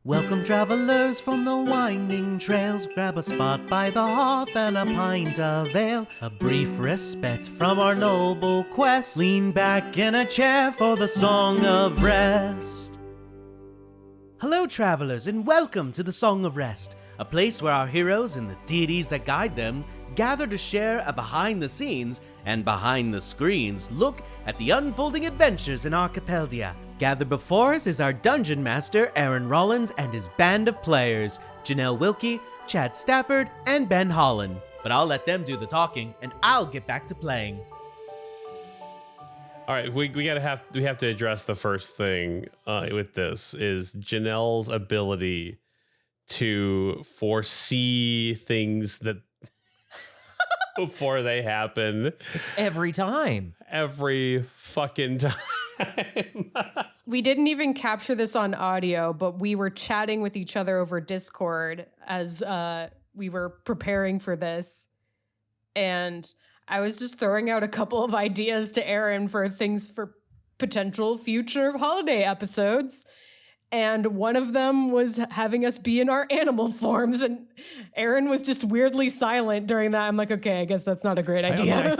Welcome travelers from the winding trails. Grab a spot by the hearth and a pint of ale. A brief respect from our noble quest. Lean back in a chair for the Song of Rest. Hello travelers and welcome to the Song of Rest, a place where our heroes and the deities that guide them gather to share a behind the scenes and behind the screens look at the unfolding adventures in Archipeldia. Gathered before us is our dungeon master, Aaron Rollins, and his band of players, Janelle Wilke, Chad Stafford, and Ben Holland. But I'll let them do the talking, and I'll get back to playing. All right, we have to address the first thing with this is Janelle's ability to foresee things that before they happen. It's every time. Every fucking time. We didn't even capture this on audio, but we were chatting with each other over Discord as we were preparing for this. And I was just throwing out a couple of ideas to Aaron for things for potential future holiday episodes. And one of them was having us be in our animal forms. And Aaron was just weirdly silent during that. I'm like, okay, I guess that's not a great idea.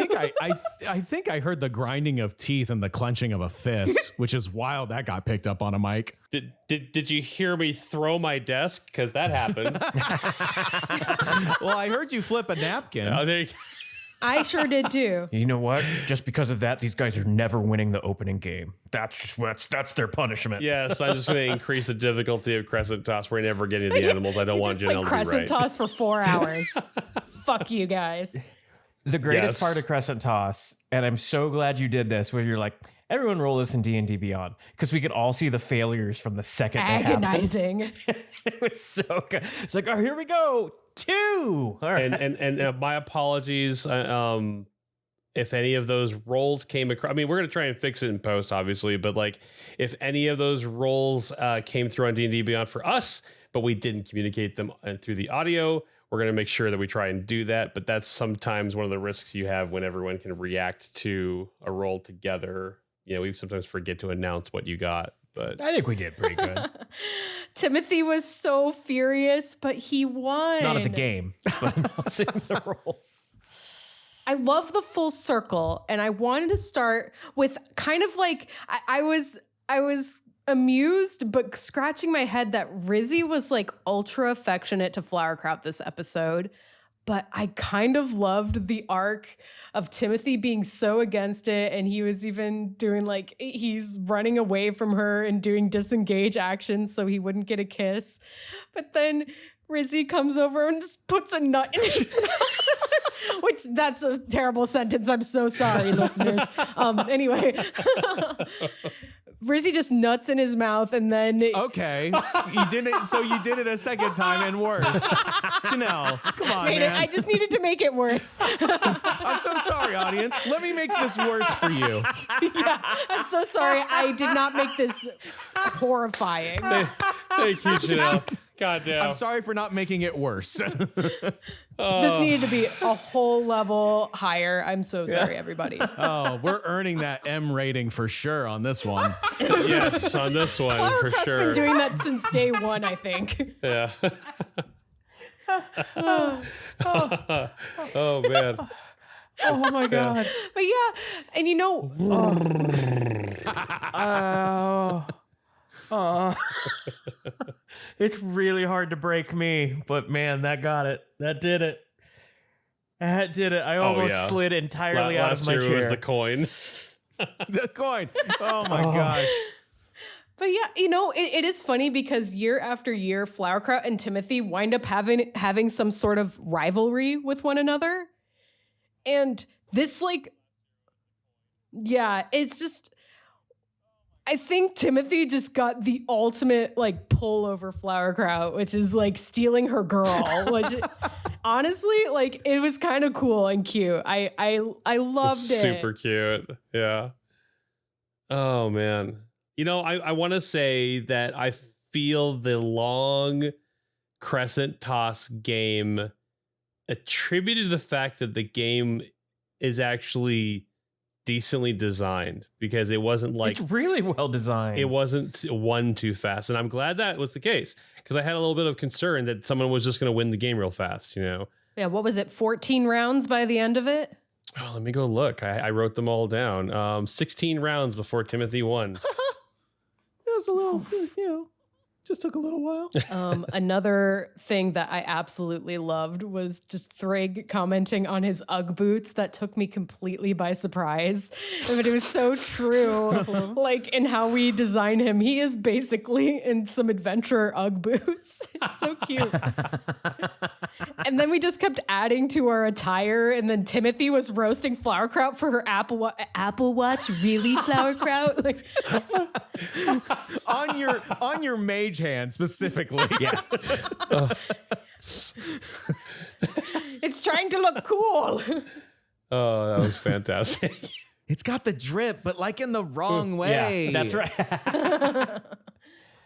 I think I heard the grinding of teeth and the clenching of a fist, which is wild. That got picked up on a mic. Did you hear me throw my desk? Because that happened. Well, I heard you flip a napkin. Oh, there you I sure did too. You know what? Just because of that, these guys are never winning the opening game. That's their punishment. Yes, I'm just going to increase the difficulty of Crescent Toss. We're never getting to the animals. I don't want Janelle to be right. Crescent Toss for 4 hours. Fuck you guys. The greatest part of Crescent Toss, and I'm so glad you did this, where you're like, everyone roll this in D&D Beyond, because we could all see the failures from the second Agonizing. It was so good. It's like, oh, here we go. 2. All right. And my apologies. If any of those rolls came across, I mean, we're going to try and fix it in post, obviously, but like if any of those rolls came through on D&D Beyond for us, but we didn't communicate them through the audio, we're going to make sure that we try and do that. But that's sometimes one of the risks you have when everyone can react to a roll together. You know, we sometimes forget to announce what you got. But I think we did pretty good. Timothy was so furious, but he won. Not at the game, but not in the rolls. I love the full circle, and I wanted to start with kind of like I was amused, but scratching my head that Rizzy was like ultra affectionate to Flowerkraut this episode. But I kind of loved the arc of Timothy being so against it. And he was even doing like, he's running away from her and doing disengage actions so he wouldn't get a kiss. But then Rizzy comes over and just puts a nut in his mouth. Which that's a terrible sentence. I'm so sorry, listeners. Anyway. Rizzy just nuts in his mouth and then... Okay. You did it a second time and worse. Janelle, come on, man. I just needed to make it worse. I'm so sorry, audience. Let me make this worse for you. Yeah, I'm so sorry. I did not make this horrifying. Thank you, Janelle. God damn. I'm sorry for not making it worse. This needed to be a whole level higher. I'm so sorry, everybody. Oh, we're earning that M rating for sure on this one. Yes, on this one for Flowerkraut's sure. been doing that since day one, I think. Yeah. Oh man. Oh my God. But yeah, and you know... It's really hard to break me, but man, that got it. That did it. That did it. I almost slid entirely out of my chair. Last year was the coin. The coin. Oh my gosh. But yeah, you know, it is funny because year after year, Flowerkraut and Timothy wind up having some sort of rivalry with one another. And this, like, yeah, it's just... I think Timothy just got the ultimate like pull over Flowerkraut, which is like stealing her girl. Which honestly, like it was kind of cool and cute. I loved it. Super cute. Yeah. Oh man. You know, I want to say that I feel the long Crescent Toss game attributed to the fact that the game is actually decently designed because it wasn't like it's really well designed. it wasn't one too fast. And I'm glad that was the case because I had a little bit of concern that someone was just going to win the game real fast, you know? Yeah, what was it? 14 rounds by the end of it? Oh, let me go look. I wrote them all down. 16 rounds before Timothy won. It was a little, just took a little while. Another thing that I absolutely loved was just Thrigg commenting on his Ugg boots. That took me completely by surprise. But it was so true. Like in how we design him. He is basically in some adventurer Ugg boots. It's so cute. And then we just kept adding to our attire. And then Timothy was roasting Flowerkraut for her Apple Watch. Really, Flowerkraut? Like, on your mage hand specifically. Yeah. it's trying to look cool. Oh, that was fantastic. It's got the drip, but like in the wrong way. Yeah, that's right.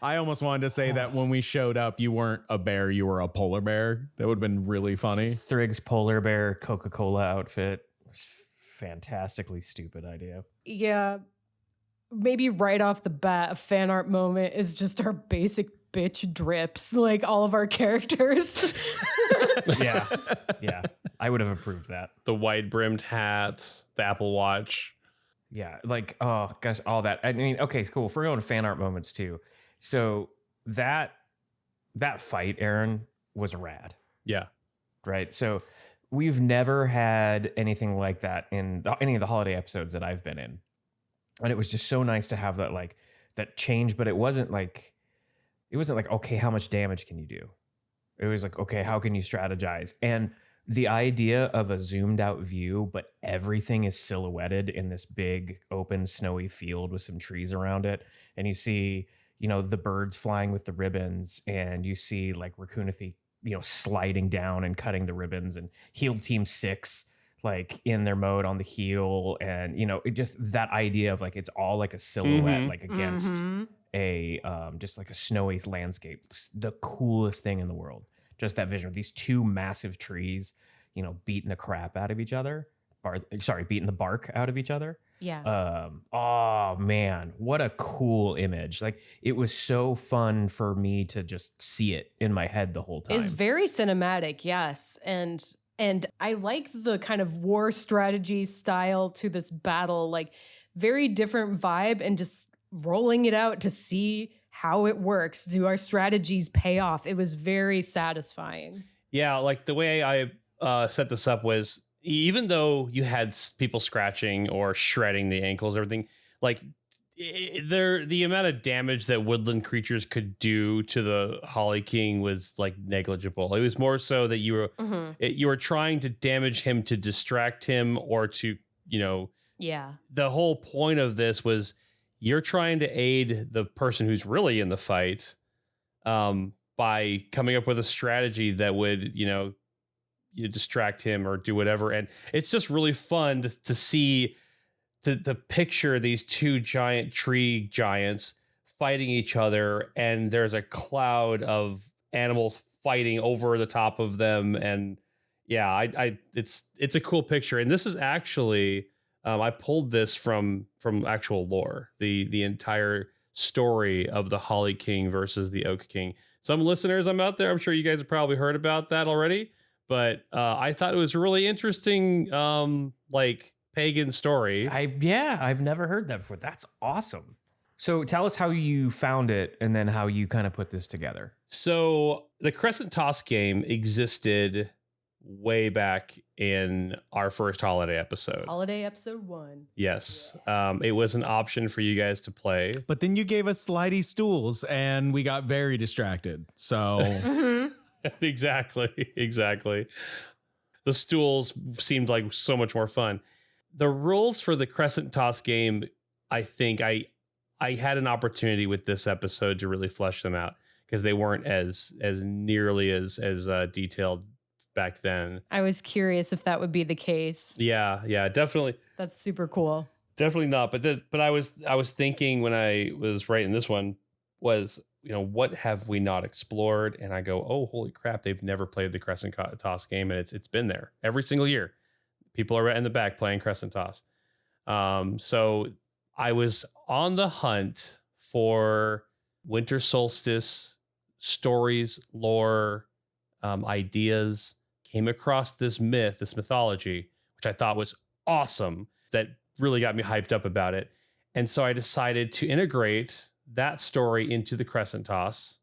I almost wanted to say that when we showed up, you weren't a bear, you were a polar bear. That would have been really funny. Thrigg's polar bear Coca-Cola outfit was fantastically stupid idea. Yeah. Maybe right off the bat, a fan art moment is just our basic bitch drips, like all of our characters. Yeah. I would have approved that. The white brimmed hat, the Apple Watch. Yeah, like, oh gosh, all that. I mean, okay, cool. If we're going to fan art moments too. So that fight, Aaron, was rad. Yeah. Right. So we've never had anything like that in any of the holiday episodes that I've been in. And it was just so nice to have that, like, that change, but it wasn't like, okay, how much damage can you do? It was like, okay, how can you strategize? And the idea of a zoomed out view, but everything is silhouetted in this big open snowy field with some trees around it. And you see, the birds flying with the ribbons, and you see like Raccoonathy, sliding down and cutting the ribbons, and Heal Team 6 like in their mode on the heel, and it just that idea of like it's all like a silhouette like against a just like a snowy landscape. The coolest thing in the world. Just that vision of these two massive trees, beating the crap out of each other. Beating the bark out of each other. Yeah. Oh man, what a cool image. Like it was so fun for me to just see it in my head the whole time. It's very cinematic, yes. And I like the kind of war strategy style to this battle, like very different vibe, and just rolling it out to see how it works. Do our strategies pay off? It was very satisfying. Yeah, like the way I set this up was, even though you had people scratching or shredding the ankles, everything, like the amount of damage that woodland creatures could do to the Holly King was like negligible. It was more so that you were trying to damage him to distract him, or to, Yeah. The whole point of this was you're trying to aid the person who's really in the fight by coming up with a strategy that would, you distract him or do whatever. And it's just really fun to see, to picture these two giant tree giants fighting each other, and there's a cloud of animals fighting over the top of them. And yeah, it's a cool picture. And this is actually, I pulled this from actual lore, the entire story of the Holly King versus the Oak King. Some listeners I'm out there, I'm sure you guys have probably heard about that already, but I thought it was a really interesting, like pagan story. I've never heard that before. That's awesome. So tell us how you found it, and then how you kind of put this together. So the Crescent Toss game existed way back in our first holiday episode. Holiday episode 1. Yes. It was an option for you guys to play. But then you gave us slidey stools and we got very distracted. So Exactly. The stools seemed like so much more fun. The rules for the Crescent Toss game, I think I had an opportunity with this episode to really flesh them out, because they weren't as nearly as detailed back then. I was curious if that would be the case. Yeah, definitely. That's super cool. Definitely not. But I was thinking when I was writing this one was, what have we not explored? And I go, oh, holy crap, they've never played the Crescent Toss game, and it's been there every single year. People are right in the back playing Crescent Toss. So I was on the hunt for winter solstice stories, lore, ideas, came across this mythology, which I thought was awesome, that really got me hyped up about it. And so I decided to integrate that story into the Crescent Toss,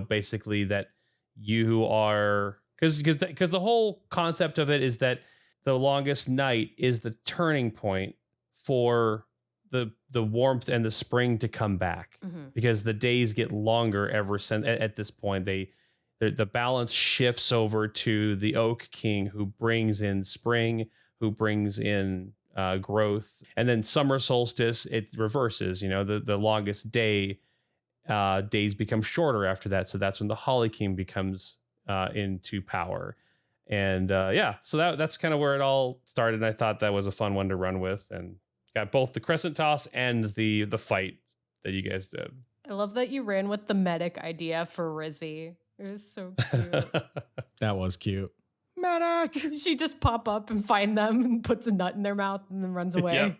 basically that you are, because the whole concept of it is that the longest night is the turning point for the warmth and the spring to come back, because the days get longer ever since at this point. The balance shifts over to the Oak King, who brings in spring, who brings in growth, and then summer solstice, it reverses. The longest days become shorter after that, so that's when the Holly King becomes into power. And so that's kind of where it all started. And I thought that was a fun one to run with, and got both the Crescent Toss and the fight that you guys did. I love that you ran with the medic idea for Rizzy. It was so cute. That was cute. Medic! She just pop up and find them and puts a nut in their mouth and then runs away. Yep.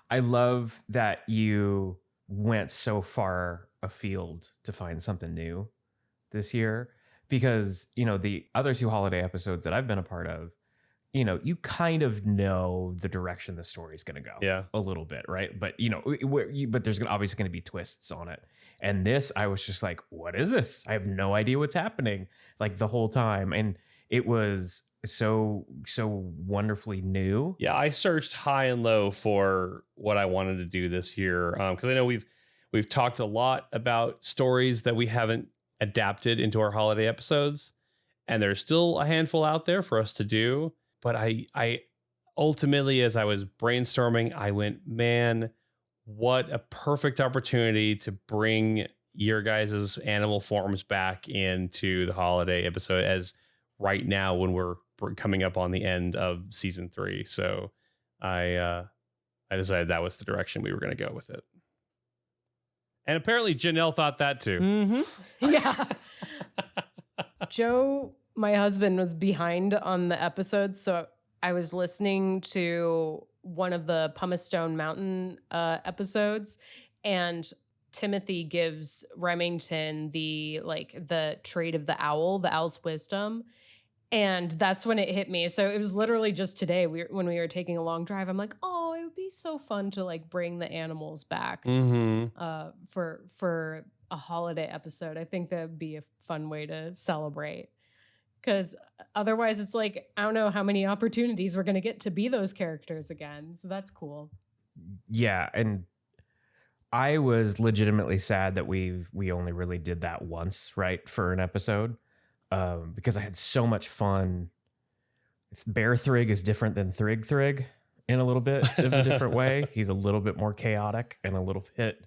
I love that you went so far afield to find something new this year, because, the other two holiday episodes that I've been a part of, you kind of know the direction the story's going to go a little bit, right? But, but there's obviously going to be twists on it. And this, I was just like, what is this? I have no idea what's happening, like, the whole time. And it was so wonderfully new. Yeah, I searched high and low for what I wanted to do this year, because I know we've talked a lot about stories that we haven't adapted into our holiday episodes, and there's still a handful out there for us to do. But I ultimately, as I was brainstorming, I went, man, what a perfect opportunity to bring your guys' animal forms back into the holiday episode, as right now when we're coming up on the end of season 3. So I decided that was the direction we were going to go with it. And apparently Janelle thought that too. Mm-hmm. Yeah. Joe, my husband, was behind on the episodes, so I was listening to one of the Pumice Stone Mountain episodes, and Timothy gives Remington the trait of the owl's wisdom. And that's when it hit me. So it was literally just today when we were taking a long drive. I'm like, oh, it would be so fun to bring the animals back for a holiday episode. I think that would be a fun way to celebrate. Because otherwise it's I don't know how many opportunities we're going to get to be those characters again. So that's cool. Yeah. And I was legitimately sad that we only really did that once, right, for an episode. Because I had so much fun. Bear Thrig is different than Thrig in a little bit of a different way. He's a little bit more chaotic and a little bit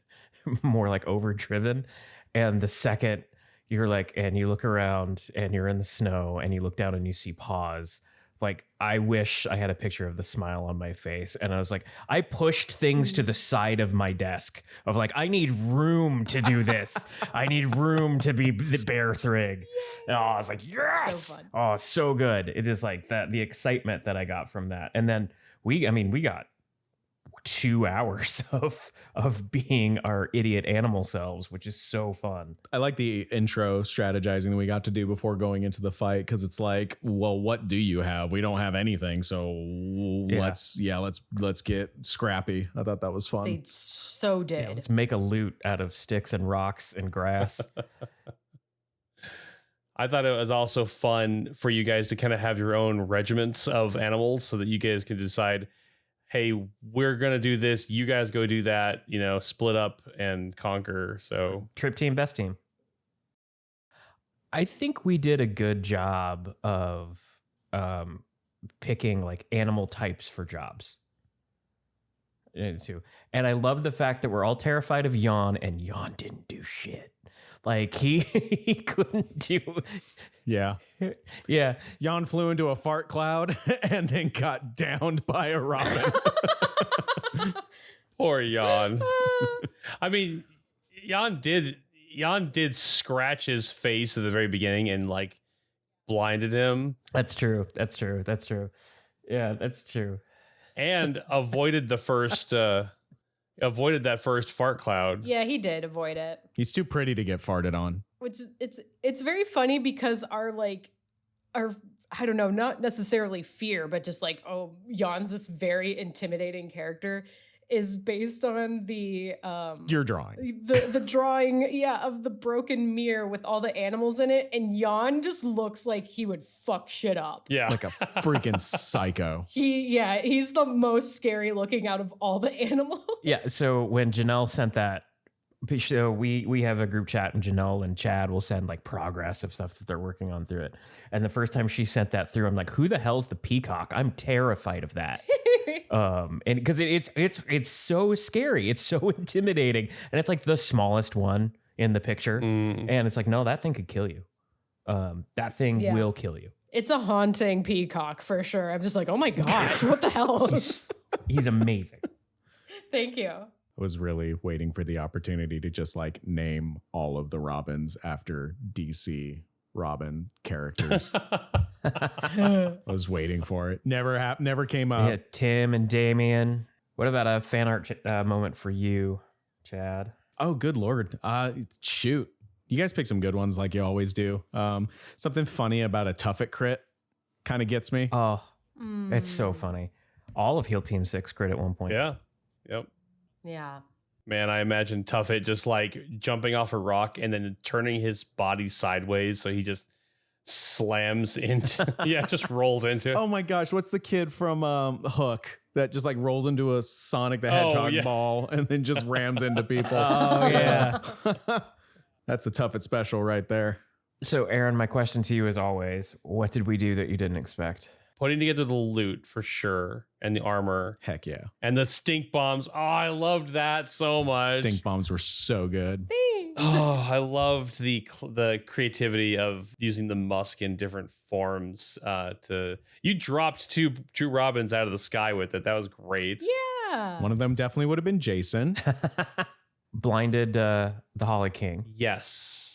more overdriven. And the second you're and you look around and you're in the snow and you look down and you see paws, I wish I had a picture of the smile on my face. And I was I pushed things to the side of my desk of I need room to do this. I need room to be the Bear Thrig. Oh, I was yes. So fun. Oh, so good. It is that the excitement that I got from that. And then we got 2 hours of being our idiot animal selves, which is so fun. I like the intro strategizing that we got to do before going into the fight, because it's well, what do you have? We don't have anything, so let's get scrappy. I thought that was fun. They so did. Yeah, let's make a loot out of sticks and rocks and grass. I thought it was also fun for you guys to kind of have your own regiments of animals, so that you guys can decide, hey, we're going to do this. You guys go do that, split up and conquer. So Trip team, best team. I think we did a good job of picking animal types for jobs. And I love the fact that we're all terrified of Jan, and Jan didn't do shit. He couldn't do. Yeah. Yeah. Jan flew into a fart cloud and then got downed by a robin. Poor Jan. I mean, Jan did scratch his face at the very beginning and blinded him. That's true. Yeah, that's true. and avoided the first avoided that first fart cloud. Yeah, he did avoid it. He's too pretty to get farted on. Which is it's very funny because our I don't know, not necessarily fear, but just like, oh, Jan's this very intimidating character is based on the Your drawing. The drawing, of the broken mirror with all the animals in it, and Jan just looks like he would fuck shit up. Yeah. Like a freaking psycho. He's the most scary looking out of all the animals. Yeah. So when Janelle sent that, so we have a group chat, and Janelle and Chad will send like progress of stuff that they're working on through it. And the first time she sent that through, I'm like, who the hell's the peacock? I'm terrified of that. And because it's so scary, it's so intimidating, and it's like the smallest one in the picture, and it's like, no, that thing could kill you. That thing will kill you. It's a haunting peacock for sure. I'm just like, oh my gosh, what the hell? He's amazing. Thank you. I was really waiting for the opportunity to just like name all of the Robins after DC Robin characters. I was waiting for it. Never came up. Yeah, Tim and Damien. What about a fan art moment for you, Chad? Oh, good Lord. Shoot. You guys pick some good ones like you always do. Something funny about a Tuffet crit kind of gets me. Oh, it's so funny. All of Heal Team 6 crit at one point. Yeah. Yep. Yeah. Man, I imagine Tuffet just like jumping off a rock and then turning his body sideways so he just slams into just rolls into it. Oh my gosh, what's the kid from Hook that just like rolls into a Sonic the Hedgehog ball and then just rams into people? Oh yeah. That's a Tuffet special right there. So Aaron, my question to you is always, what did we do that you didn't expect? Putting together the loot for sure, and the armor. Heck yeah. And the stink bombs. Oh, I loved that so much. Stink bombs were so good. Oh, I loved the creativity of using the musk in different forms. You dropped two Robins out of the sky with it. That was great. Yeah. One of them definitely would have been Jason. Blinded the Holly King Yes.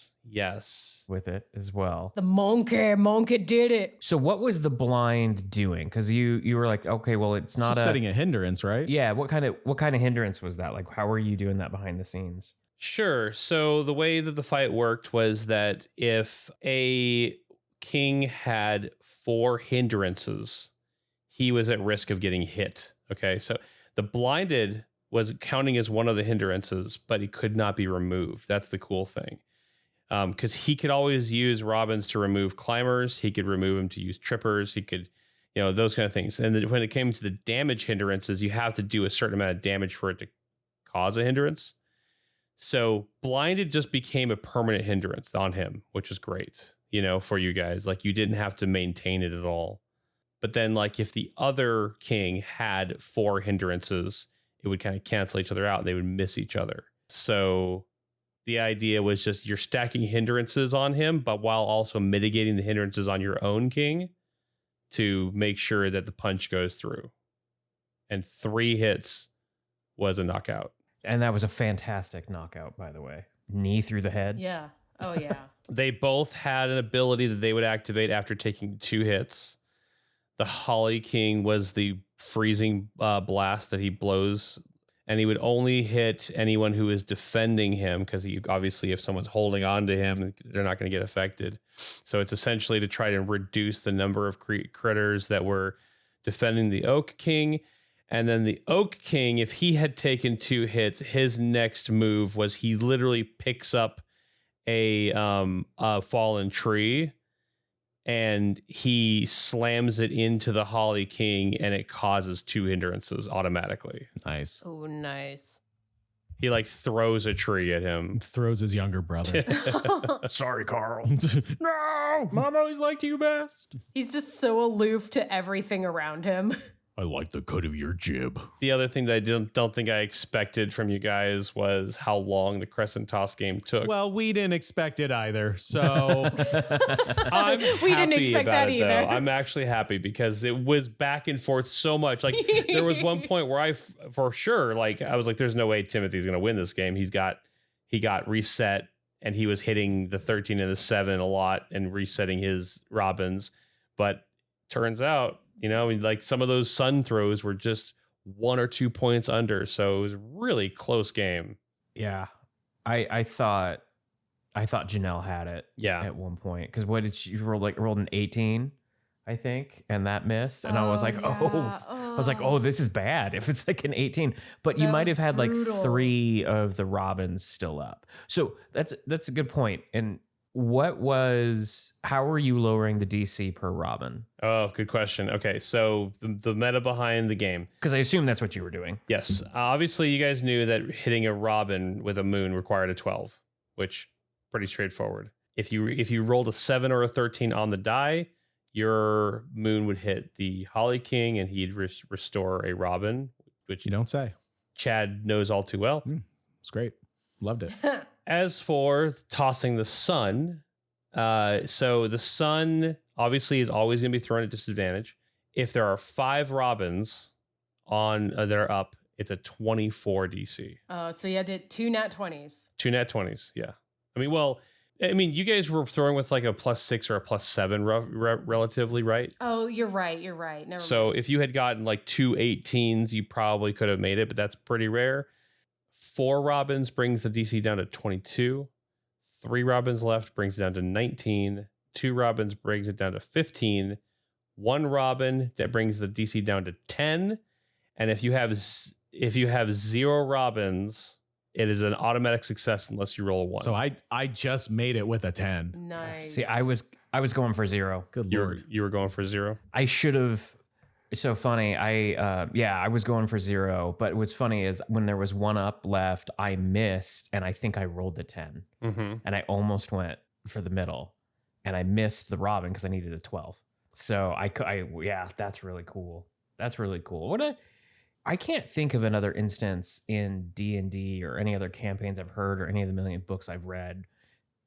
with it as well. The monkey did it. So what was the blind doing? Because you were like, okay, well, it's not Just setting a hindrance, right? Yeah. What kind of hindrance was that? Like, how were you doing that behind the scenes? Sure. So the way that the fight worked was that if a king had 4 hindrances, he was at risk of getting hit. Okay. So the blinded was counting as one of the hindrances, but he could not be removed. That's the cool thing. Because he could always use Robins to remove climbers. He could remove them to use trippers. He could, those kind of things. And then when it came to the damage hindrances, you have to do a certain amount of damage for it to cause a hindrance. So blinded just became a permanent hindrance on him, which is great, for you guys. Like you didn't have to maintain it at all. But then like if the other king had 4 hindrances, it would kind of cancel each other out. They would miss each other. So the idea was just you're stacking hindrances on him, but while also mitigating the hindrances on your own king to make sure that the punch goes through. And 3 hits was a knockout. And that was a fantastic knockout, by the way. Knee through the head. Yeah. Oh, yeah. They both had an ability that they would activate after taking 2 hits. The Holly King was the freezing blast that he blows, and he would only hit anyone who is defending him because he obviously, if someone's holding on to him, they're not going to get affected. So it's essentially to try to reduce the number of critters that were defending the Oak King. And then the Oak King, if he had taken 2 hits, his next move was he literally picks up a fallen tree and he slams it into the Holly King, and it causes 2 hindrances automatically. Nice. Oh, nice. He like throws a tree at him. Throws his younger brother. Sorry, Carl. No, Mom always liked you best. He's just so aloof to everything around him. I like the cut of your jib. The other thing that I don't think I expected from you guys was how long the Crescent Toss game took. Well, we didn't expect it either. So We didn't expect that either. I'm actually happy because it was back and forth so much. Like there was one point where for sure, like I was like, there's no way Timothy's going to win this game. He got reset and he was hitting the 13 and the 7 a lot and resetting his Robins. But turns out, like some of those sun throws were just 1 or 2 points under. So it was a really close game. Yeah. I thought Janelle had it at one point. Because what did she roll? Like rolled an 18, I think, and that missed. And I was like, oh, this is bad if it's like an 18. But you might have had brutal. Like 3 of the Robins still up. So that's a good point. And how were you lowering the DC per Robin? Oh, good question. Okay, so the meta behind the game. Because I assume that's what you were doing. Yes. Obviously, you guys knew that hitting a Robin with a moon required a 12, which pretty straightforward. If you rolled a 7 or a 13 on the die, your moon would hit the Holly King and he'd restore a Robin, which you don't say. Chad knows all too well. It's great. Loved it. As for tossing the sun, so the sun obviously is always going to be thrown at disadvantage. If there are 5 Robins on that are up, it's a 24 DC. Oh, so you did 2 nat 20s. 2 nat 20s, yeah. I mean, you guys were throwing with like a +6 or a +7 relatively, right? Oh, you're right. Never so mind. if you had gotten like 2 18s, you probably could have made it, but that's pretty rare. 4 Robins brings the DC down to 22. 3 Robins left brings it down to 19. 2 Robins brings it down to 15. 1 Robin that brings the DC down to 10. And if you have 0 Robins, it is an automatic success unless you roll a 1. So I just made it with a 10. Nice. See, I was going for 0. Good Lord. You were going for 0? I should have. It's so funny. I was going for 0, but what's funny is when there was 1 up left, I missed, and I think I rolled the 10, and I almost went for the middle, and I missed the Robin because I needed a 12. So that's really cool. That's really cool. I can't think of another instance in D&D or any other campaigns I've heard or any of the million books I've read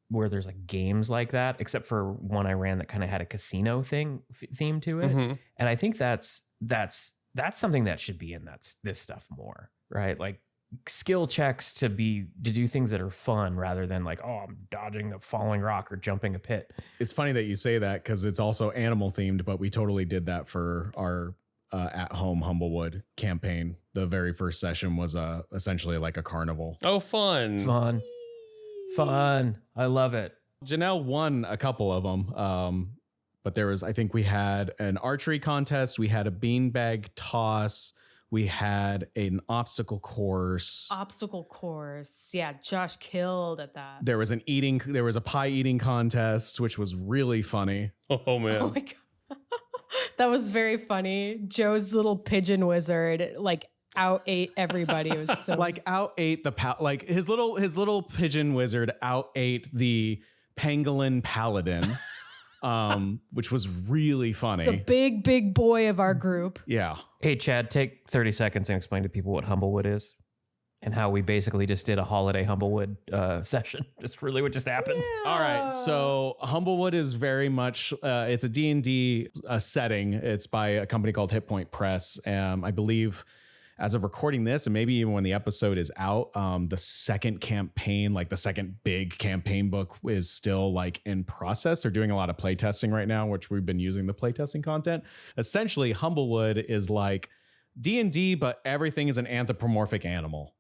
where there's like games like that, except for one I ran that kind of had a casino theme to it. And I think that's something that should be in this stuff more, right? Like skill checks to do things that are fun rather than like, oh, I'm dodging a falling rock or jumping a pit. It's funny that you say that because it's also animal themed, but we totally did that for our at home Humblewood campaign. The very first session was essentially like a carnival. Oh, fun. I love it. Janelle won a couple of them. But I think we had an archery contest. We had a beanbag toss. We had an obstacle course. Yeah. Josh killed at that. There was a pie eating contest, which was really funny. Oh man. Oh my God. That was very funny. Joe's little pigeon wizard, like out ate everybody. It was so like out ate like his little pigeon wizard out ate the pangolin paladin, which was really funny. The big boy of our group. Yeah. Hey Chad, take 30 seconds and explain to people what Humblewood is and how we basically just did a holiday Humblewood session. That's really what just happened. Yeah. All right. So Humblewood is very much, it's a D&D setting. It's by a company called Hit Point Press. I believe as of recording this, and maybe even when the episode is out, the second campaign, like the second big campaign book is still like in process. They're doing a lot of playtesting right now, which we've been using the playtesting content. Essentially, Humblewood is like D&D, but everything is an anthropomorphic animal.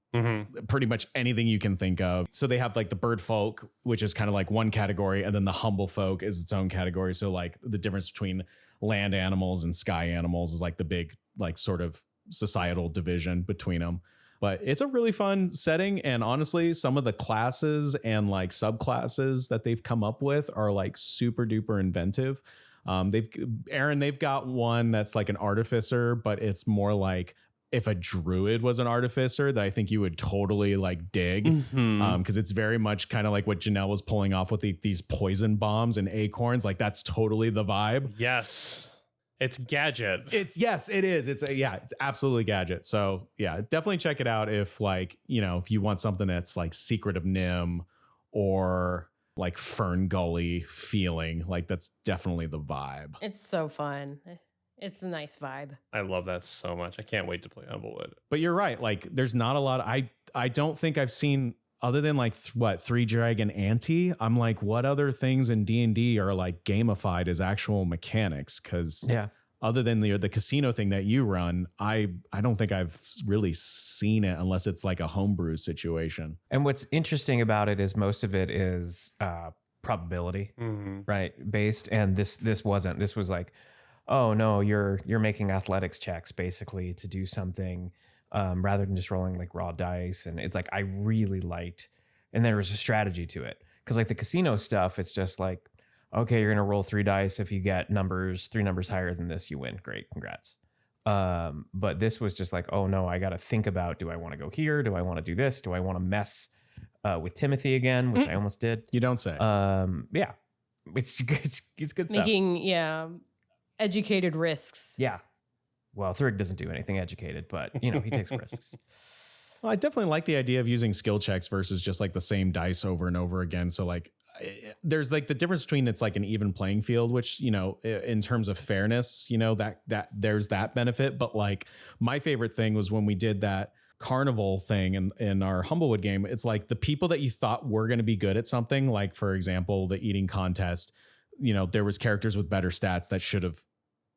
Pretty much anything you can think of. So they have like the bird folk, which is kind of like one category, and then the humble folk is its own category. So like the difference between land animals and sky animals is like the big like sort of societal division between them. But it's a really fun setting, and honestly, some of the classes and like subclasses that they've come up with are like super duper inventive. They've got one that's like an artificer, but it's more like if a druid was an artificer that I think you would totally like dig. Because it's very much kind of like what Janelle was pulling off with these poison bombs and acorns. Like that's totally the vibe. Yes. It's gadget. It is. It's absolutely gadget. So yeah, definitely check it out if like, if you want something that's like Secret of Nim or like Fern Gully feeling, like that's definitely the vibe. It's so fun. It's a nice vibe. I love that so much. I can't wait to play Humblewood. But you're right. Like there's not a lot. I don't think I've seen other than like Three Dragon Ante. I'm like, what other things in D&D are like gamified as actual mechanics? Because other than the casino thing that you run, I don't think I've really seen it unless it's like a homebrew situation. And what's interesting about it is most of it is probability, right? Based. And this wasn't. This was like, oh no, you're making athletics checks basically to do something rather than just rolling like raw dice. And it's like I really liked, and there was a strategy to it. Because like the casino stuff, it's just like, okay, you're gonna roll 3 dice. If you get 3 numbers higher than this, you win. Great, congrats. But this was just like, oh no, I got to think about, do I want to go here? Do I want to do this? Do I want to mess with Timothy again, which I almost did. You don't say. Yeah, it's good stuff. Making educated risks. Yeah. Well, Thrig doesn't do anything educated, but he takes risks. Well, I definitely like the idea of using skill checks versus just like the same dice over and over again. So like there's like the difference between it's like an even playing field, which, in terms of fairness, that there's that benefit. But like my favorite thing was when we did that carnival thing in our Humblewood game. It's like the people that you thought were going to be good at something, like for example, the eating contest, there was characters with better stats that should have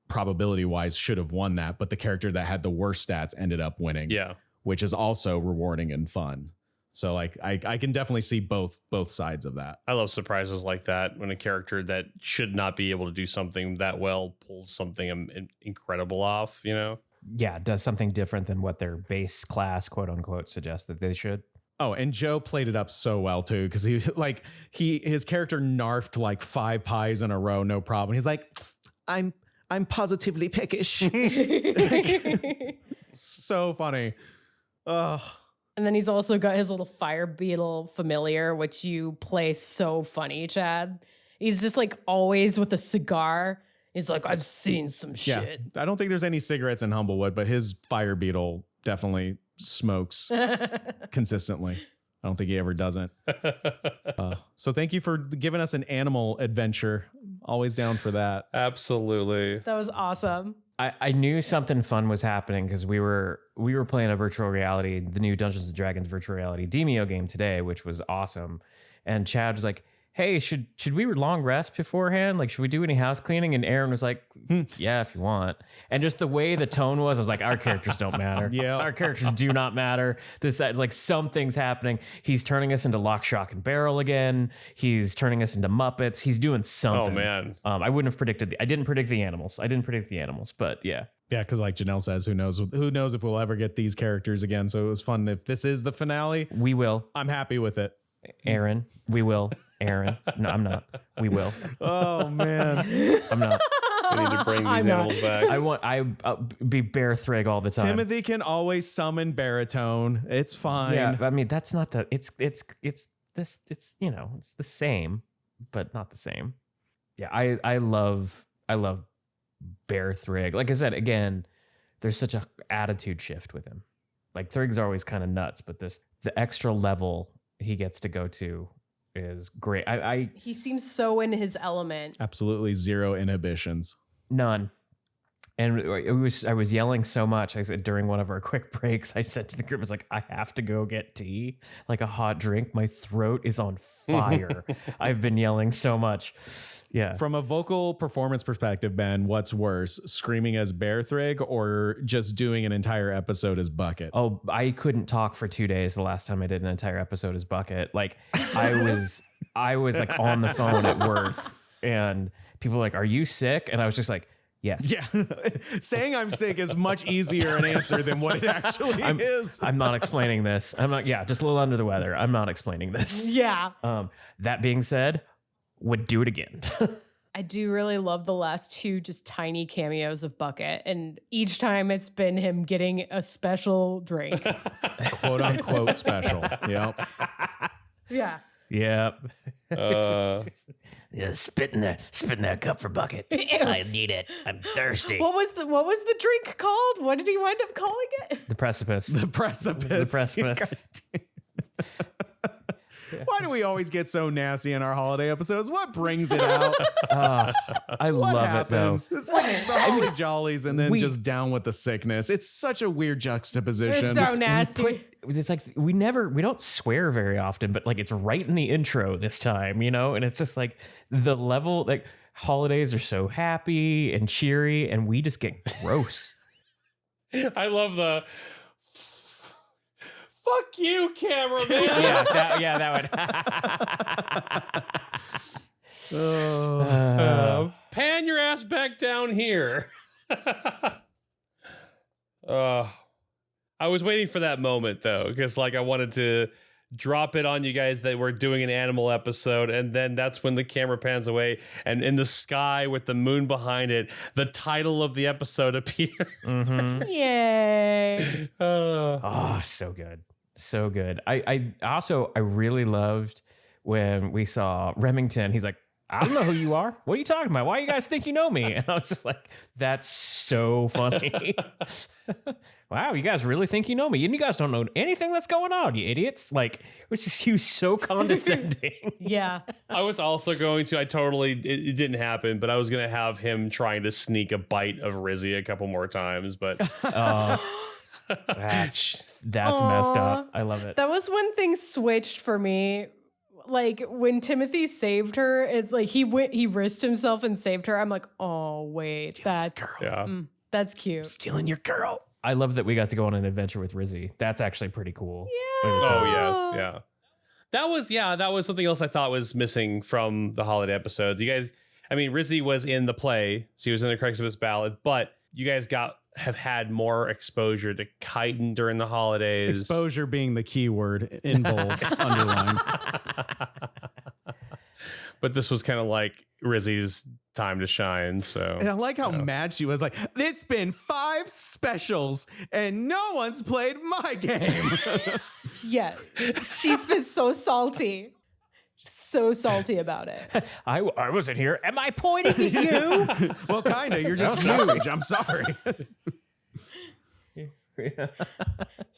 probability wise should have won that. But the character that had the worst stats ended up winning. Yeah. Which is also rewarding and fun. So like I can definitely see both sides of that. I love surprises like that when a character that should not be able to do something that well pulls something incredible off, Yeah, does something different than what their base class, quote unquote, suggests that they should. Oh, and Joe played it up so well too, because his character narfed like 5 pies in a row, no problem. He's like, I'm positively peckish. So funny. Oh. And then he's also got his little fire beetle familiar, which you play so funny, Chad. He's just like always with a cigar. He's like, I've seen some shit. Yeah, I don't think there's any cigarettes in Humblewood, but his fire beetle definitely smokes consistently. I don't think he ever doesn't. So thank you for giving us an animal adventure. Always down for that. Absolutely. That was awesome. I knew something fun was happening because we were playing a virtual reality, the new Dungeons and Dragons virtual reality Demio game today, which was awesome. And Chad was like, hey, should we long rest beforehand? Like, should we do any house cleaning? And Aaron was like, yeah, if you want. And just the way the tone was, I was like, our characters don't matter. Yeah. Our characters do not matter. This, like, something's happening. He's turning us into Lock, Shock, and Barrel again. He's turning us into Muppets. He's doing something. Oh, man. I wouldn't have predicted. I didn't predict the animals. But yeah. Yeah, because like Janelle says, who knows if we'll ever get these characters again. So it was fun. If this is the finale, We will. I'm happy with it. Aaron, we will. Aaron. No, I'm not. We will. Oh, man. I'm not. We need to bring these animals back. I'll be Bear Thrig all the time. Timothy can always summon baritone. It's fine. Yeah, I mean that's not the. It's this. It's it's the same, but not the same. Yeah, I love Bear Thrig. Like I said again, there's such a attitude shift with him. Like Thrig's always kind of nuts, but the extra level he gets to go to is great. He seems so in his element. Absolutely zero inhibitions. None. And I was yelling so much. I said during one of our quick breaks, I said to the group, I was like, I have to go get tea, like a hot drink. My throat is on fire. I've been yelling so much. Yeah. From a vocal performance perspective, Ben, what's worse, screaming as Bear Thrig or just doing an entire episode as Bucket? Oh, I couldn't talk for 2 days the last time I did an entire episode as Bucket. Like I was like on the phone at work and people were like, are you sick? And I was just like, yes. Yeah. Saying I'm sick is much easier an answer than what it actually is. I'm not explaining this. I'm not, just a little under the weather. I'm not explaining this. Yeah. That being said, would do it again. I do really love the last 2 just tiny cameos of Bucket. And each time it's been him getting a special drink. Quote unquote special. Yep. Yeah. Yep. Yeah, spit in that cup for Bucket. I need it. I'm thirsty. What was the drink called? What did he wind up calling it? The precipice. The precipice. The precipice. Why do we always get so nasty in our holiday episodes? What brings it out? I What love happens? it though. It's like the holly jollies and then just down with the sickness. It's such a weird juxtaposition. It's so nasty. it's like we don't swear very often, but like it's right in the intro this time, and it's just like the level, like holidays are so happy and cheery and we just get gross. I love the fuck you, cameraman. that one. Pan your ass back down here. I was waiting for that moment though, because like I wanted to drop it on you guys that we're doing an animal episode, and then that's when the camera pans away, and in the sky with the moon behind it, the title of the episode appears. Mm-hmm. Yay! Oh, so good, so good. I really loved when we saw Remington. He's like, I don't know who you are. What are you talking about? Why you guys think you know me? And I was just like, that's so funny. Wow, you guys really think you know me? And you guys don't know anything that's going on, you idiots. Like, it was just you so condescending. Yeah. I was also going to, it didn't happen, but I was going to have him trying to sneak a bite of Rizzy a couple more times, but that's messed up. I love it. That was when things switched for me. Like when Timothy saved her, it's like he risked himself and saved her. I'm like, oh wait, that's cute. Stealing your girl. I love that we got to go on an adventure with Rizzy. That's actually pretty cool. Yeah. Oh yes, yeah. That was something else I thought was missing from the holiday episodes. You guys, I mean, Rizzy was in the play. She was in the Craigslist ballad, but you guys have had more exposure to Chitin during the holidays. Exposure being the key word in bold, underlined. But this was kind of like Rizzy's time to shine. So, and I like how mad she was. Like, it's been 5 specials and no one's played my game. Yeah, she's been so salty. So salty about it. I wasn't here. Am I pointing at you? Well, kind of. You're just huge. I'm sorry. She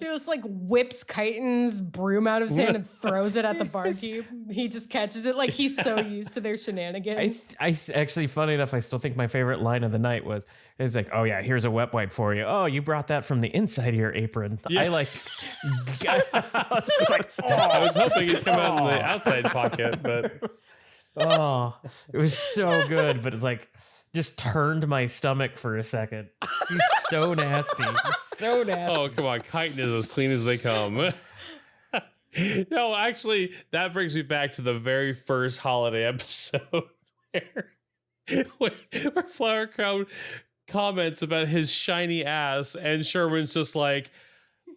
just like whips Chitin's broom out of his hand and throws it at the barkeep. He just catches it like he's so used to their shenanigans. I actually, funny enough, I still think my favorite line of the night was, it's like, oh yeah, here's a wet wipe for you. Oh, you brought that from the inside of your apron. Yeah. I was just like, I was hoping it'd come out in the outside pocket, but it was so good. But it's like, just turned my stomach for a second. He's so nasty. So nasty. Oh, come on. Chitin is as clean as they come. No, actually, that brings me back to the very first holiday episode where Flower Crown comments about his shiny ass, and Sherman's just like,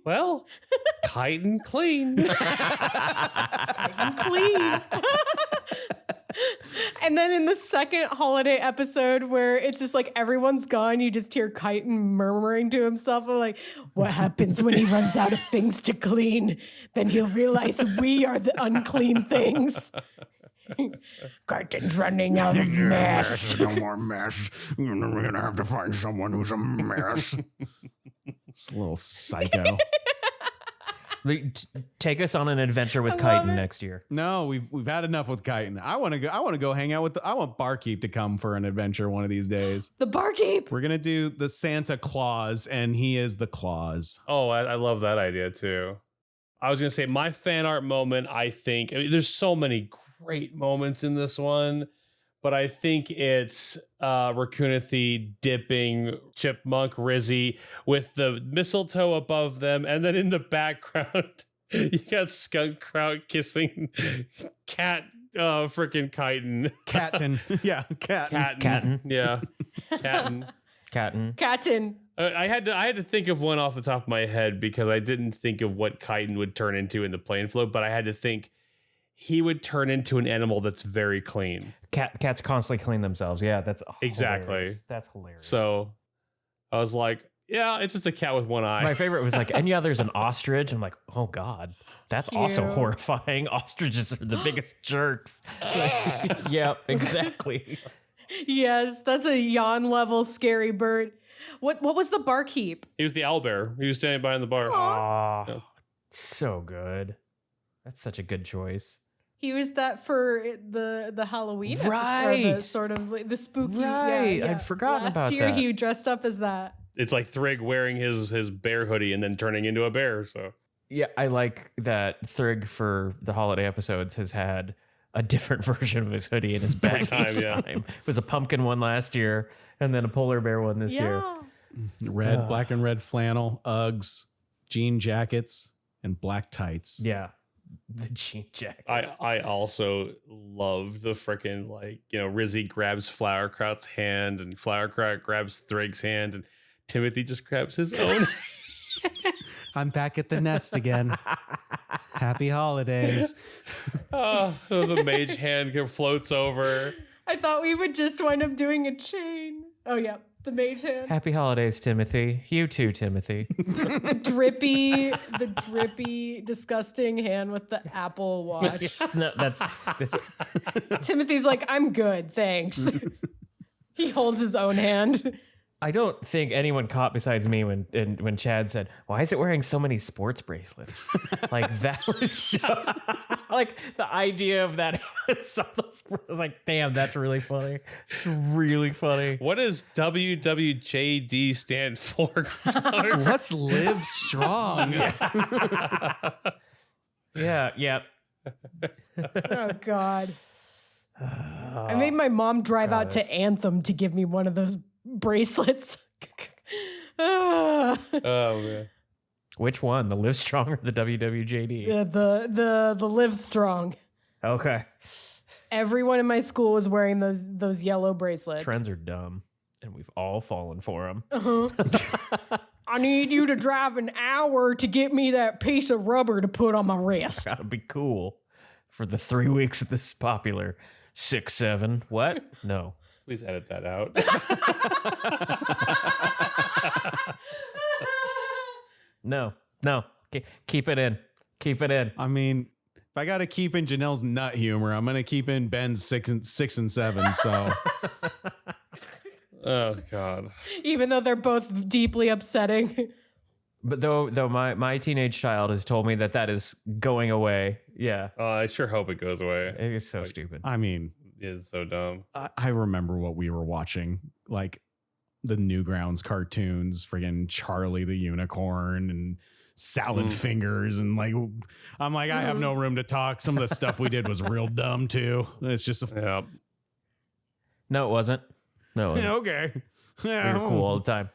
well, Chitin clean. Chitin clean. And then in the second holiday episode where it's just like everyone's gone, you just hear Chitin murmuring to himself, like, what happens when he runs out of things to clean? Then he'll realize we are the unclean things. Chitin's running out of mess. No more mess. We're gonna have to find someone who's a mess. It's a little psycho. Take us on an adventure with Chitin next year. No, we've had enough with Chitin. I want to go hang out with I want Barkeep to come for an adventure one of these days. The Barkeep. We're gonna do the Santa Claus, and he is the Claus. Oh, I love that idea too. I was gonna say my fan art moment. I think there's so many great moments in this one, but I think it's Raccoonathy dipping Chipmunk Rizzy with the mistletoe above them, and then in the background you got Skunk Kraut kissing cat freaking Chitin. Catin. Yeah, Catin. Yeah. Catin. I had to think of one off the top of my head because I didn't think of what Chitin would turn into in the plane float, but I had to think he would turn into an animal that's very clean. Cats constantly clean themselves. Yeah, that's exactly. Hilarious. That's hilarious. So I was like, yeah, it's just a cat with one eye. My favorite was like, and yeah, there's an ostrich. I'm like, oh God, that's also horrifying. Ostriches are the biggest jerks. Yeah, exactly. Yes, that's a yawn level scary bird. What was the barkeep? He was the owlbear. He was standing behind the bar. Oh, so good. That's such a good choice. He was that for the Halloween right? Episode, the sort of the spooky. Right, Yeah. I'd forgotten about that. Last year he dressed up as that. It's like Thrigg wearing his bear hoodie and then turning into a bear. So Yeah, I like that Thrig for the holiday episodes has had a different version of his hoodie in his bag each time. It was a pumpkin one last year and then a polar bear one this year. Red, black and red flannel, Uggs, jean jackets, and black tights. Yeah. The jean jackets. I also love the freaking Rizzy grabs Flowerkraut's hand and Flowerkraut grabs Thrig's hand and Timothy just grabs his own. I'm back at the nest again. Happy holidays. The mage hand floats over. I thought we would just wind up doing a chain. Oh, yeah. The mage hand. Happy holidays, Timothy. You too, Timothy. The drippy, disgusting hand with the Apple Watch. No, that's Timothy's like, I'm good, thanks. He holds his own hand. I don't think anyone caught besides me when Chad said, "Why is it wearing so many sports bracelets?" Like that was so, like the idea of that. I was like, "Damn, that's really funny. It's really funny." What does WWJD stand for? Let's live strong. Yeah. Oh God. I made my mom drive out to Anthem to give me one of those bracelets. Oh man. Which one? The Live Strong or the WWJD? The Live Strong. Okay. Everyone in my school was wearing those yellow bracelets. Trends are dumb, and we've all fallen for them. I need you to drive an hour to get me that piece of rubber to put on my wrist. Gotta be cool for the 3 weeks that this is popular. 6, 7. What? No. Please edit that out. No. Keep it in. Keep it in. I mean, if I got to keep in Janelle's nut humor, I'm going to keep in Ben's 6 and 7. So, Oh God. Even though they're both deeply upsetting. But though my teenage child has told me that is going away. Yeah. I sure hope it goes away. It's so stupid. I mean, It's so dumb. I remember what we were watching, like the Newgrounds cartoons, friggin' Charlie the Unicorn and Salad Fingers. And I'm like, I have no room to talk. Some of the stuff we did was real dumb too. It's just, Yeah. No, it wasn't. okay. We were cool all the time.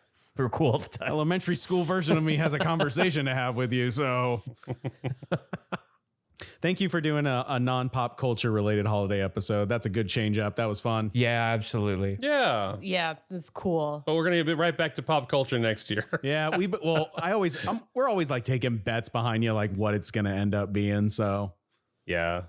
Elementary school version of me has a conversation to have with you. So thank you for doing a non-pop culture related holiday episode. That's a good change up. That was fun. Yeah, absolutely. Yeah. Yeah, that's cool. But we're gonna get right back to pop culture next year. Yeah, we're always like taking bets behind you, like what it's gonna end up being. So Yeah.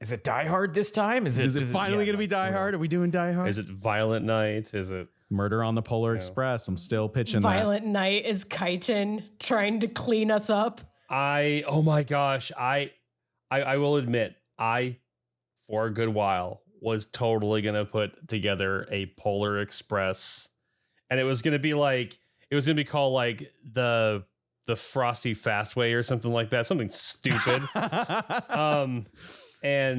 Is it Die Hard this time? is it finally gonna be Die Hard? Are we doing Die Hard? Is it Violent Night? Is it Murder on the Polar Express? I'm still pitching Violent Night is Chitin trying to clean us up. oh my gosh. I will admit, I for a good while was totally gonna put together a Polar Express, and it was gonna be called like the Frosty Fastway or something like that, something stupid. And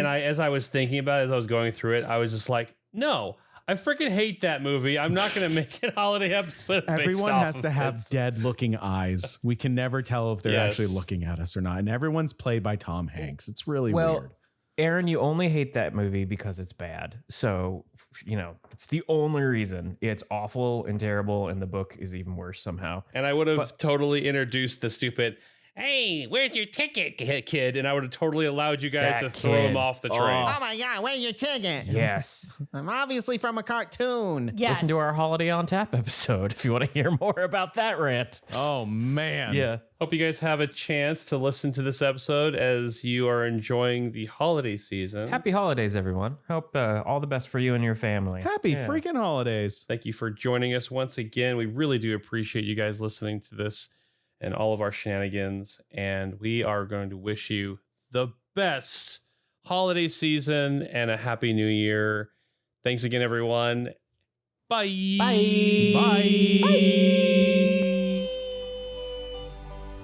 as I was thinking about it, as I was going through it, I was just like, no, I freaking hate that movie. I'm not going to make a holiday episode. Everyone has to have dead looking eyes. We can never tell if they're actually looking at us or not. And everyone's played by Tom Hanks. It's really weird. Aaron, you only hate that movie because it's bad. So, it's the only reason. It's awful and terrible, and the book is even worse somehow. And I would have totally introduced the stupid, hey, where's your ticket, kid? And I would have totally allowed you guys to throw him off the train. Oh my God, where's your ticket? Yes. I'm obviously from a cartoon. Yes. Listen to our Holiday on Tap episode if you want to hear more about that rant. Oh, man. Yeah. Hope you guys have a chance to listen to this episode as you are enjoying the holiday season. Happy holidays, everyone. Hope all the best for you and your family. Happy freaking holidays. Thank you for joining us once again. We really do appreciate you guys listening to this and all of our shenanigans. And we are going to wish you the best holiday season and a happy new year. Thanks again, everyone. Bye. Bye. Bye.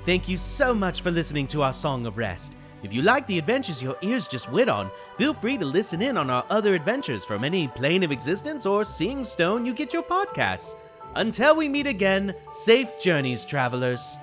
Thank you so much for listening to our Song of Rest. If you like the adventures your ears just wit on, feel free to listen in on our other adventures from any plane of existence or seeing stone you get your podcasts. Until we meet again, safe journeys, travelers.